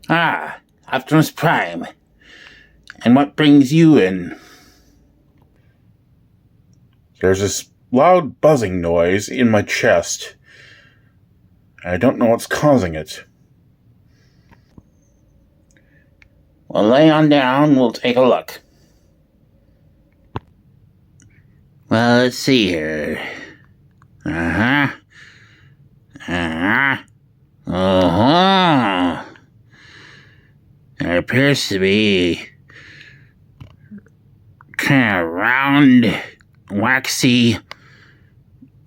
Ah, Optimus Prime. And what brings you in? There's this loud buzzing noise in my chest. I don't know what's causing it. Well, lay on down, we'll take a look. Well, let's see here. Uh-huh. Uh-huh. Uh-huh. There appears to be kind of round, waxy,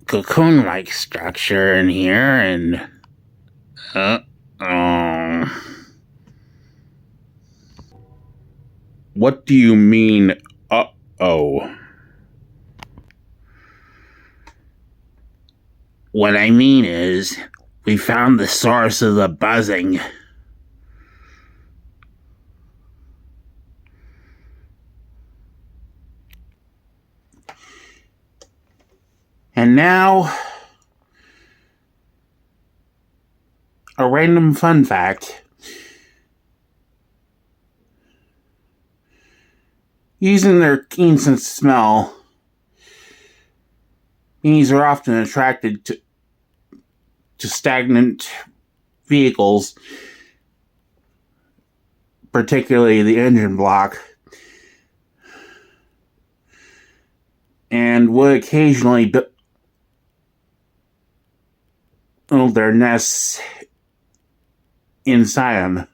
cocoon-like structure in here, and What do you mean, uh-oh? what I mean is, we found the source of the buzzing. And now, a random fun fact. Using their keen sense of smell, bees are often attracted to stagnant vehicles, particularly the engine block, and would occasionally build their nests inside them.